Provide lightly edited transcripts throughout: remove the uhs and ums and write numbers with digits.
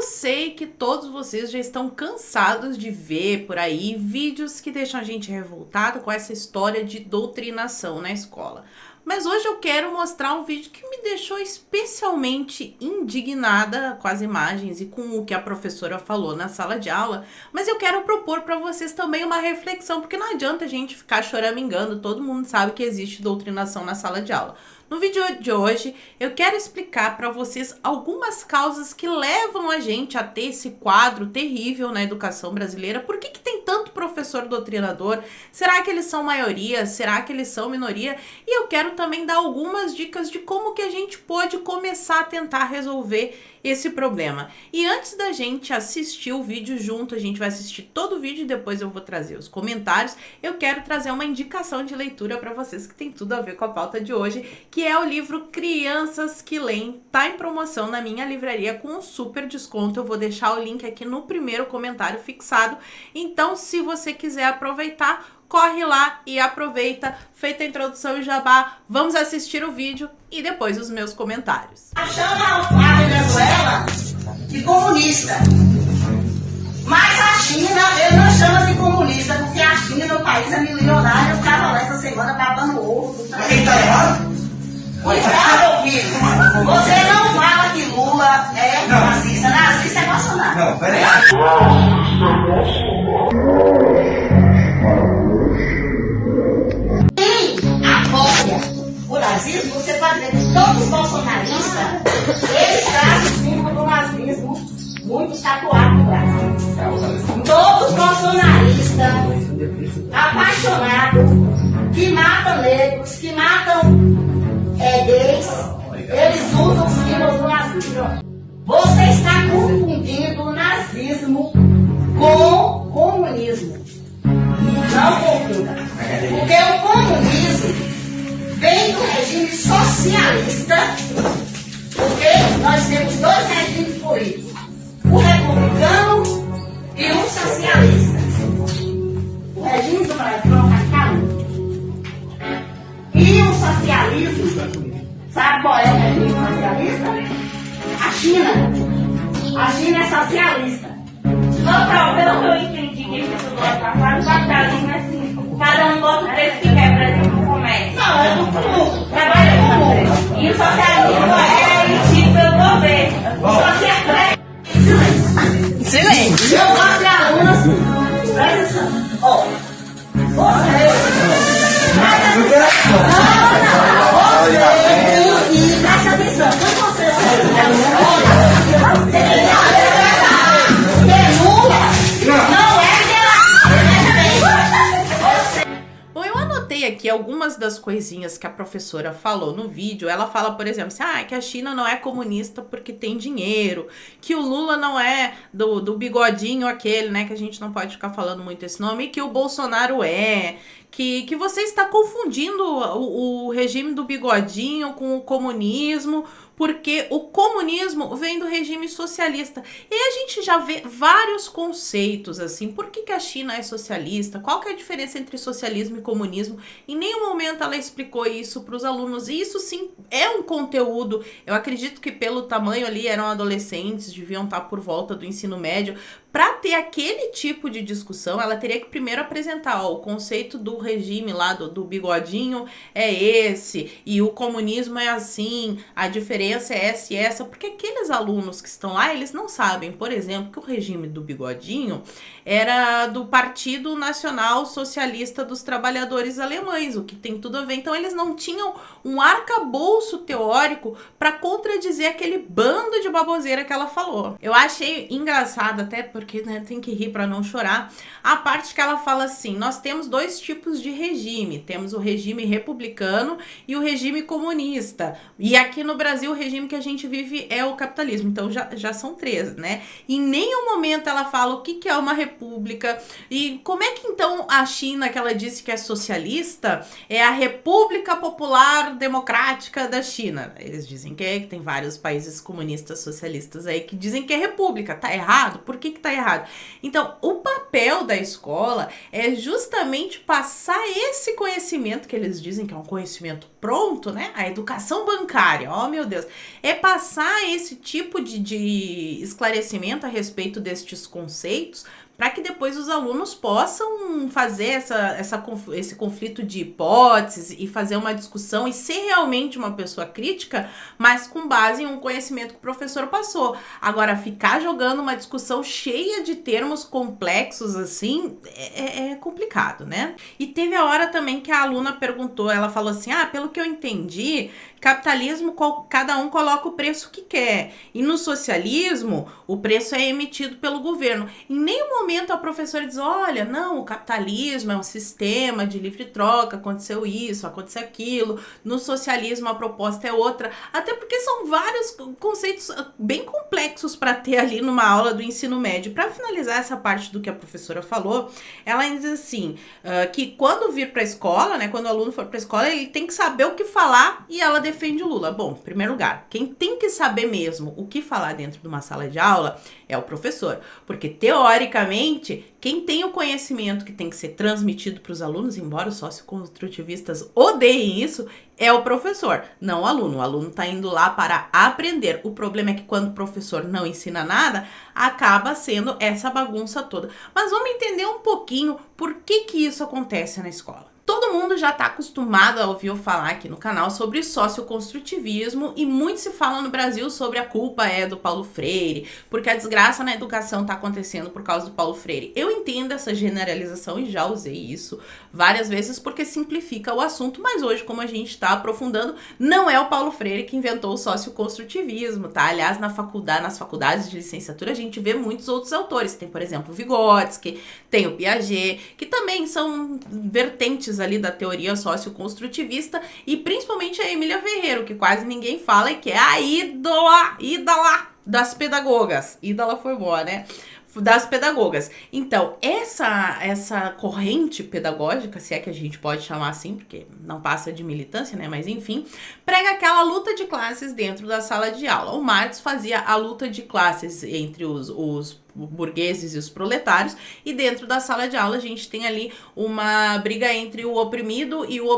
sei que todos vocês já estão cansados de ver por aí vídeos que deixam a gente revoltado com essa história de doutrinação na escola. Mas hoje eu quero mostrar um vídeo que me deixou especialmente indignada com as imagens e com o que a professora falou na sala de aula. Mas eu quero propor para vocês também uma reflexão, porque não adianta a gente ficar choramingando, todo mundo sabe que existe doutrinação na sala de aula. No vídeo de hoje, eu quero explicar para vocês algumas causas que levam a gente a ter esse quadro terrível na educação brasileira. Por que tem tanto professor doutrinador? Será que eles são maioria? Será que eles são minoria? E eu quero também dar algumas dicas de como que a gente pode começar a tentar resolver esse problema. E antes da gente assistir o vídeo junto, a gente vai assistir todo o vídeo e depois eu vou trazer os comentários. Eu quero trazer uma indicação de leitura para vocês que tem tudo a ver com a pauta de hoje, que é o livro Crianças que Leem. Tá em promoção na minha livraria com um super desconto. Eu vou deixar o link aqui no primeiro comentário fixado. Então, se você quiser aproveitar, corre lá e aproveita. Feita a introdução e jabá, vamos assistir o vídeo e depois os meus comentários. Chama a Venezuela de comunista, mas a China ele não chama de comunista, porque a China, o país é milionário. Eu estava lá essa semana babando o ovo do Quem está errado? Cuidado, meu filho. Você não fala que Lula é nazista. Nazista é Bolsonaro. Não, peraí. O nazismo, você pode ver que todos os bolsonaristas, eles trazem o símbolo do nazismo muito tatuado no Brasil. Todos os bolsonaristas, apaixonados, que matam negros, que matam gays, eles usam o símbolo do nazismo. Você está confundindo o nazismo com o comunismo. Não confunda. Porque o comunismo vem do regime socialista, porque nós temos dois regimes políticos, o republicano e o socialista. O regime do Brasil é o capitalismo. E o socialismo, sabe qual é o regime socialista? A China. A China é socialista. Pelo que eu entendi que ele estudou ano passado, o capitalismo é assim, cada um bota o preço que quer, por exemplo, no comércio. Não, é do lucro. Trabalha com lucro. E o socialismo é emitido pelo governo. O socialismo é... Silêncio. Eu gosto de alunos. Presta atenção. Ó, você. E presta atenção. Quando você é Lula, não é Bom, eu anotei aqui algumas das coisinhas que a professora falou no vídeo. Ela fala, por exemplo, assim, que a China não é comunista porque tem dinheiro, que o Lula não é do bigodinho aquele, né, que a gente não pode ficar falando muito esse nome, e que o Bolsonaro é, que você está confundindo o regime do bigodinho com o comunismo, porque o comunismo vem do regime socialista. E a gente já vê vários conceitos, assim, por que a China é socialista, qual que é a diferença entre socialismo e comunismo. Em nenhum momento ela explicou isso para os alunos, e isso sim é um conteúdo, eu acredito que pelo tamanho ali eram adolescentes, deviam estar por volta do ensino médio. Para ter aquele tipo de discussão, ela teria que primeiro apresentar, o conceito do regime lá do bigodinho é esse, e o comunismo é assim, a diferença é essa e essa, porque aqueles alunos que estão lá, eles não sabem, por exemplo, que o regime do bigodinho era do Partido Nacional Socialista dos Trabalhadores Alemães, o que tem tudo a ver. Então eles não tinham um arcabouço teórico para contradizer aquele bando de baboseira que ela falou. Eu achei engraçado até porque, né, tem que rir para não chorar, a parte que ela fala assim, nós temos dois tipos de regime, temos o regime republicano e o regime comunista, e aqui no Brasil o regime que a gente vive é o capitalismo, então já são três, né? Em nenhum momento ela fala o que é uma república, e como é que então a China, que ela disse que é socialista, é a República Popular Democrática da China. Eles dizem que tem vários países comunistas socialistas aí que dizem que é república, tá errado? Por que tá errado? Então, o papel papel da escola é justamente passar esse conhecimento que eles dizem que é um conhecimento pronto, né? A educação bancária, oh meu Deus, é passar esse tipo de esclarecimento a respeito destes conceitos para que depois os alunos possam fazer esse conflito de hipóteses e fazer uma discussão e ser realmente uma pessoa crítica, mas com base em um conhecimento que o professor passou. Agora, ficar jogando uma discussão cheia de termos complexos assim, é complicado, né? E teve a hora também que a aluna perguntou, ela falou assim, pelo que eu entendi, capitalismo, cada um coloca o preço que quer. E no socialismo, o preço é emitido pelo governo. Em nenhum momento a professora diz, olha, não, o capitalismo é um sistema de livre troca, aconteceu isso, aconteceu aquilo. No socialismo a proposta é outra. Até porque são vários conceitos bem complexos para ter ali numa aula do ensino médio. Para finalizar essa parte do que a professora falou, ela diz assim, que quando vir para a escola, né, quando o aluno for para a escola, ele tem que saber o que falar e ela defende o Lula. Bom, em primeiro lugar, quem tem que saber mesmo o que falar dentro de uma sala de aula é o professor, porque teoricamente quem tem o conhecimento que tem que ser transmitido para os alunos, embora os socioconstrutivistas odeiem isso, é o professor, não o aluno. O aluno está indo lá para aprender. O problema é que quando o professor não ensina nada, acaba sendo essa bagunça toda. Mas vamos entender um pouquinho por que isso acontece na escola. Todo mundo já está acostumado a ouvir eu falar aqui no canal sobre socioconstrutivismo e muito se fala no Brasil sobre a culpa do Paulo Freire, porque a desgraça na educação está acontecendo por causa do Paulo Freire. Eu entendo essa generalização e já usei isso várias vezes porque simplifica o assunto, mas hoje, como a gente está aprofundando, não é o Paulo Freire que inventou o socioconstrutivismo, tá? Aliás, nas faculdades de licenciatura a gente vê muitos outros autores. Tem, por exemplo, o Vygotsky, tem o Piaget, que também são vertentes ali da teoria socioconstrutivista, e principalmente a Emília Ferreiro, que quase ninguém fala e que é a ídola das pedagogas. Ídola foi boa, né? Das pedagogas. Então, essa corrente pedagógica, se é que a gente pode chamar assim, porque não passa de militância, né? Mas enfim, prega aquela luta de classes dentro da sala de aula. O Marx fazia a luta de classes entre os burgueses e os proletários, e dentro da sala de aula a gente tem ali uma briga entre o oprimido e o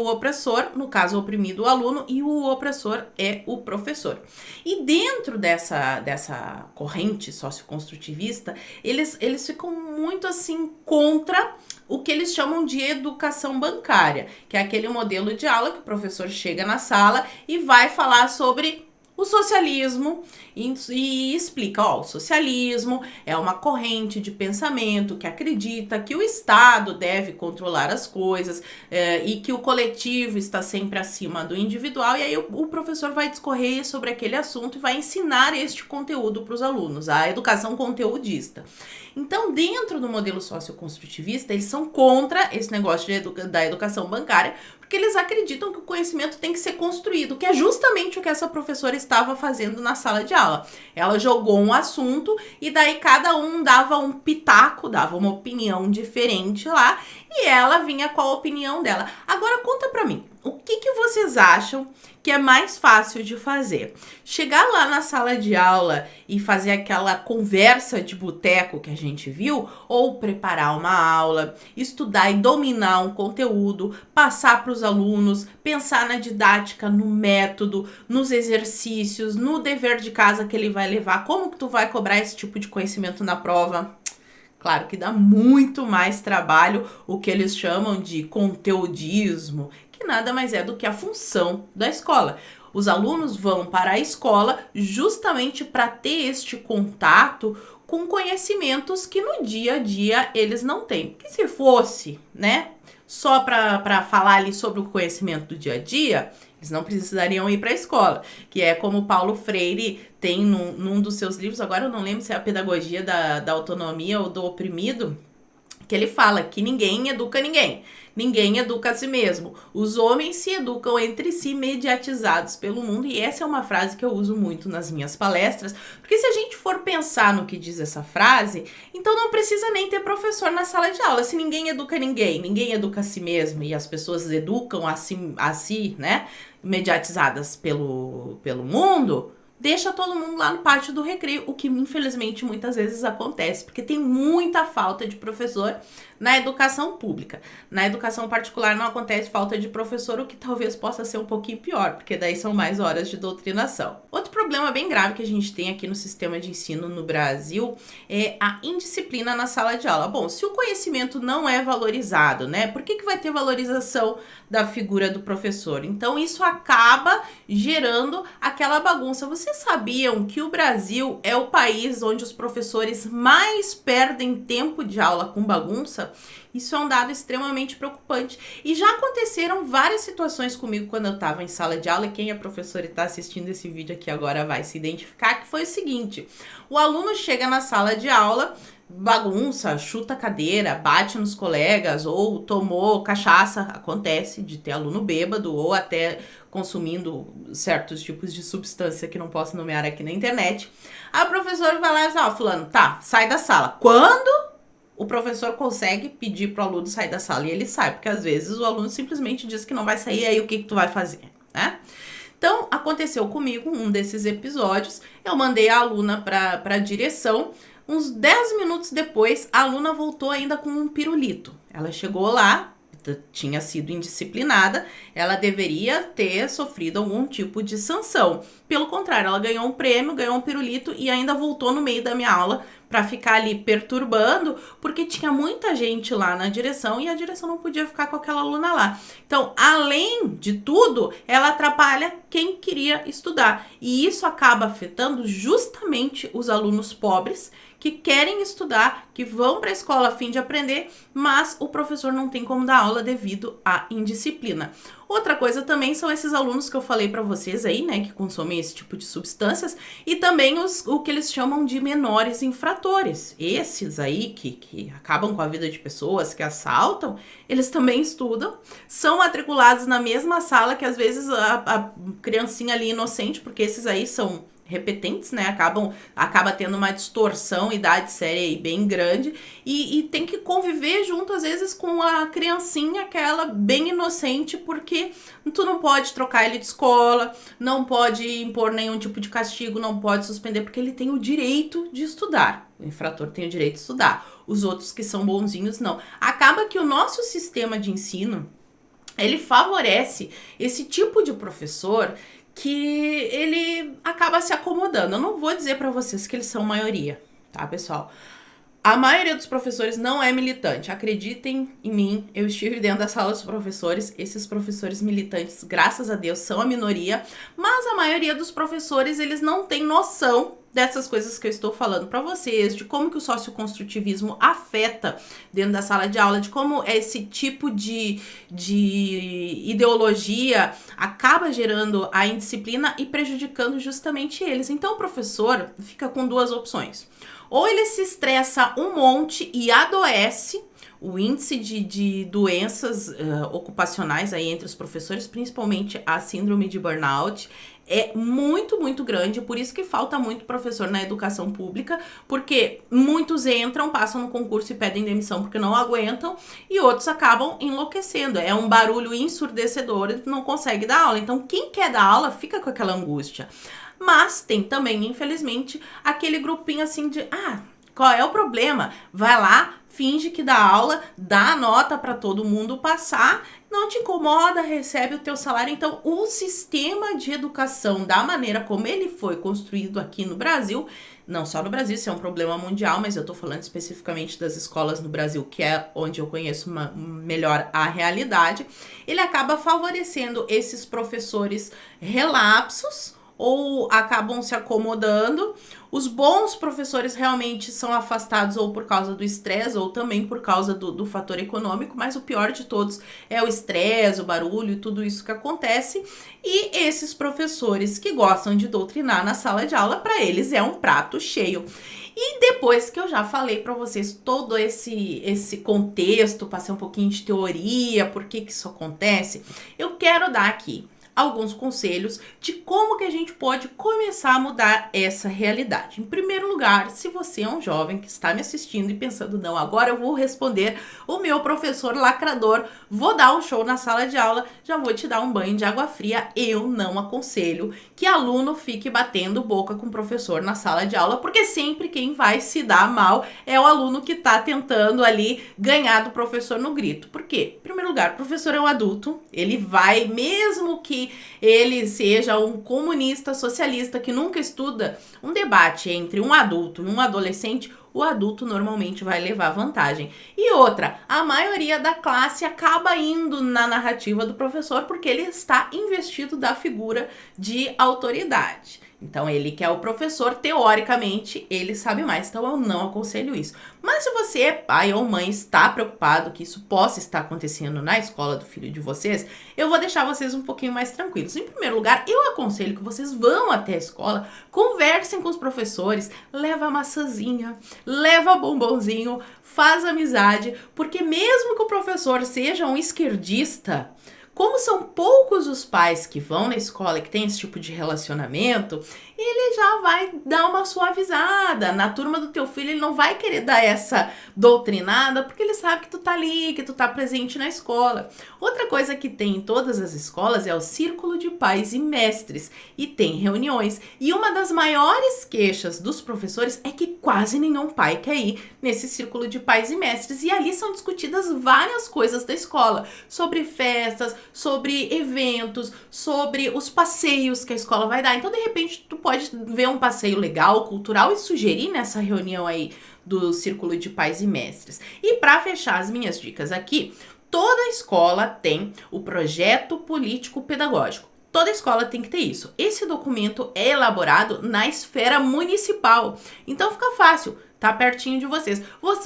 opressor, no caso o oprimido o aluno e o opressor é o professor. E dentro dessa corrente socioconstrutivista, eles ficam muito assim contra o que eles chamam de educação bancária, que é aquele modelo de aula que o professor chega na sala e vai falar sobre o socialismo e explica, o socialismo é uma corrente de pensamento que acredita que o Estado deve controlar as coisas e que o coletivo está sempre acima do individual, e aí o professor vai discorrer sobre aquele assunto e vai ensinar este conteúdo para os alunos, a educação conteudista. Então, dentro do modelo socioconstrutivista, eles são contra esse negócio da educação bancária, porque eles acreditam que o conhecimento tem que ser construído, que é justamente o que essa professora estava fazendo na sala de aula. Ela jogou um assunto e daí cada um dava um pitaco, dava uma opinião diferente lá, e ela vinha com a opinião dela. Agora conta pra mim, o que vocês acham que é mais fácil de fazer? Chegar lá na sala de aula e fazer aquela conversa de boteco que a gente viu, ou preparar uma aula, estudar e dominar um conteúdo, passar para os alunos, pensar na didática, no método, nos exercícios, no dever de casa que ele vai levar, como que tu vai cobrar esse tipo de conhecimento na prova? Claro que dá muito mais trabalho o que eles chamam de conteudismo, que nada mais é do que a função da escola. Os alunos vão para a escola justamente para ter este contato com conhecimentos que no dia a dia eles não têm. Porque se fosse, né, só para falar ali sobre o conhecimento do dia a dia, eles não precisariam ir para a escola, que é como Paulo Freire tem num dos seus livros, agora eu não lembro se é a Pedagogia da Autonomia ou do Oprimido, que ele fala que ninguém educa ninguém, ninguém educa a si mesmo, os homens se educam entre si mediatizados pelo mundo, e essa é uma frase que eu uso muito nas minhas palestras, porque se a gente for pensar no que diz essa frase, então não precisa nem ter professor na sala de aula. Se ninguém educa ninguém, ninguém educa a si mesmo, e as pessoas educam a si, né, mediatizadas pelo mundo, deixa todo mundo lá no pátio do recreio, o que infelizmente muitas vezes acontece, porque tem muita falta de professor na educação pública. Na educação particular não acontece falta de professor, o que talvez possa ser um pouquinho pior, porque daí são mais horas de doutrinação. Outro problema bem grave que a gente tem aqui no sistema de ensino no Brasil é a indisciplina na sala de aula. Bom, se o conhecimento não é valorizado, né, por que vai ter valorização da figura do professor? Então isso acaba gerando aquela bagunça. Vocês sabiam que o Brasil é o país onde os professores mais perdem tempo de aula com bagunça? Isso é um dado extremamente preocupante. E já aconteceram várias situações comigo quando eu estava em sala de aula, e quem é professor e está assistindo esse vídeo aqui agora vai se identificar, que foi o seguinte: o aluno chega na sala de aula, bagunça, chuta a cadeira, bate nos colegas, ou tomou cachaça, acontece de ter aluno bêbado, ou até consumindo certos tipos de substância que não posso nomear aqui na internet. Aí o professor vai lá e diz: ó, fulano, tá, sai da sala. Quando o professor consegue pedir pro aluno sair da sala, e ele sai, porque às vezes o aluno simplesmente diz que não vai sair, aí o que tu vai fazer, né? Então, aconteceu comigo um desses episódios, eu mandei a aluna para a direção. Uns 10 minutos depois, a aluna voltou ainda com um pirulito. Ela chegou lá, tinha sido indisciplinada, ela deveria ter sofrido algum tipo de sanção. Pelo contrário, ela ganhou um prêmio, ganhou um pirulito e ainda voltou no meio da minha aula para ficar ali perturbando, porque tinha muita gente lá na direção e a direção não podia ficar com aquela aluna lá. Então, além de tudo, ela atrapalha quem queria estudar. E isso acaba afetando justamente os alunos pobres que querem estudar, que vão para a escola a fim de aprender, mas o professor não tem como dar aula devido à indisciplina. Outra coisa também são esses alunos que eu falei para vocês aí, né, que consomem esse tipo de substâncias, e também o que eles chamam de menores infratores. Esses aí que acabam com a vida de pessoas, que assaltam, eles também estudam, são matriculados na mesma sala que às vezes a criancinha ali inocente, porque esses aí são repetentes, né, acaba tendo uma distorção, idade séria aí bem grande, e tem que conviver junto às vezes com a criancinha, aquela bem inocente, porque tu não pode trocar ele de escola, não pode impor nenhum tipo de castigo, não pode suspender, porque ele tem o direito de estudar. O infrator tem o direito de estudar, os outros que são bonzinhos não. Acaba que o nosso sistema de ensino, ele favorece esse tipo de professor que ele acaba se acomodando. Eu não vou dizer para vocês que eles são maioria, tá, pessoal? A maioria dos professores não é militante. Acreditem em mim, eu estive dentro da sala dos professores. Esses professores militantes, graças a Deus, são a minoria. Mas a maioria dos professores, eles não têm noção dessas coisas que eu estou falando para vocês, de como que o socioconstrutivismo afeta dentro da sala de aula, de como esse tipo de ideologia acaba gerando a indisciplina e prejudicando justamente eles. Então o professor fica com duas opções. Ou ele se estressa um monte e adoece. O índice de doenças ocupacionais aí entre os professores, principalmente a síndrome de burnout, é muito, muito grande. Por isso que falta muito professor na educação pública, porque muitos entram, passam no concurso e pedem demissão porque não aguentam, e outros acabam enlouquecendo. É um barulho ensurdecedor e não consegue dar aula. Então, quem quer dar aula fica com aquela angústia. Mas tem também, infelizmente, aquele grupinho assim de... qual é o problema? Vai lá, finge que dá aula, dá a nota para todo mundo passar, não te incomoda, recebe o teu salário. Então, o sistema de educação, da maneira como ele foi construído aqui no Brasil, não só no Brasil, isso é um problema mundial, mas eu tô falando especificamente das escolas no Brasil, que é onde eu conheço melhor a realidade, ele acaba favorecendo esses professores relapsos, ou acabam se acomodando. Os bons professores realmente são afastados ou por causa do estresse ou também por causa do fator econômico, mas o pior de todos é o estresse, o barulho e tudo isso que acontece. E esses professores que gostam de doutrinar na sala de aula, para eles é um prato cheio. E depois que eu já falei para vocês todo esse contexto, passei um pouquinho de teoria, por que isso acontece, eu quero dar aqui alguns conselhos de como que a gente pode começar a mudar essa realidade. Em primeiro lugar, se você é um jovem que está me assistindo e pensando, não, agora eu vou responder o meu professor lacrador, vou dar um show na sala de aula, já vou te dar um banho de água fria, eu não aconselho que aluno fique batendo boca com o professor na sala de aula, porque sempre quem vai se dar mal é o aluno que está tentando ali ganhar do professor no grito. Por quê? Em primeiro lugar, o professor é um adulto, ele vai, mesmo que ele seja um comunista, socialista, que nunca estuda um debate entre um adulto e um adolescente, o adulto normalmente vai levar vantagem. E outra, a maioria da classe acaba indo na narrativa do professor porque ele está investido da figura de autoridade. Então, ele que é o professor, teoricamente, ele sabe mais. Então, eu não aconselho isso. Mas se você, pai ou mãe, está preocupado que isso possa estar acontecendo na escola do filho de vocês, eu vou deixar vocês um pouquinho mais tranquilos. Em primeiro lugar, eu aconselho que vocês vão até a escola, conversem com os professores, leva a maçãzinha, leva bombonzinho, faz amizade, porque mesmo que o professor seja um esquerdista, como são poucos os pais que vão na escola e que tem esse tipo de relacionamento, ele já vai dar uma suavizada. Na turma do teu filho, ele não vai querer dar essa doutrinada, porque ele sabe que tu tá ali, que tu tá presente na escola. Outra coisa que tem em todas as escolas é o círculo de pais e mestres, e tem reuniões. E uma das maiores queixas dos professores é que quase nenhum pai quer ir nesse círculo de pais e mestres, e ali são discutidas várias coisas da escola, sobre festas, sobre eventos, sobre os passeios que a escola vai dar. Então, de repente, tu pode ver um passeio legal, cultural, e sugerir nessa reunião aí do círculo de pais e mestres. E para fechar as minhas dicas aqui, toda escola tem o projeto político pedagógico. Toda escola tem que ter isso. Esse documento é elaborado na esfera municipal. Então fica fácil, tá pertinho de vocês.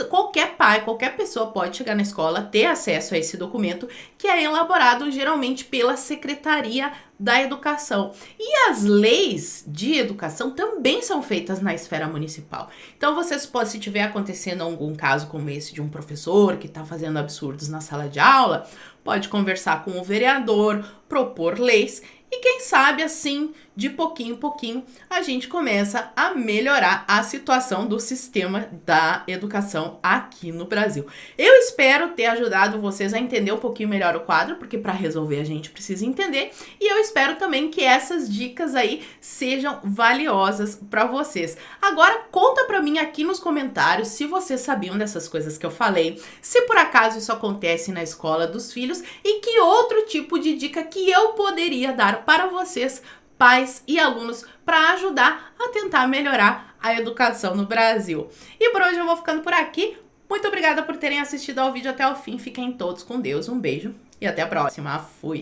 Qualquer pai, qualquer pessoa pode chegar na escola, ter acesso a esse documento, que é elaborado geralmente pela Secretaria da Educação. E as leis de educação também são feitas na esfera municipal. Então vocês podem, se tiver acontecendo algum caso como esse de um professor que está fazendo absurdos na sala de aula, pode conversar com o vereador, propor leis e quem sabe assim, de pouquinho em pouquinho, a gente começa a melhorar a situação do sistema da educação aqui no Brasil. Eu espero ter ajudado vocês a entender um pouquinho melhor o quadro, porque para resolver a gente precisa entender, e eu espero também que essas dicas aí sejam valiosas para vocês. Agora conta para mim aqui nos comentários se vocês sabiam dessas coisas que eu falei, se por acaso isso acontece na escola dos filhos e que outro tipo de dica que eu poderia dar para vocês, pais e alunos, para ajudar a tentar melhorar a educação no Brasil. E por hoje eu vou ficando por aqui. Muito obrigada por terem assistido ao vídeo até o fim. Fiquem todos com Deus. Um beijo e até a próxima. Fui!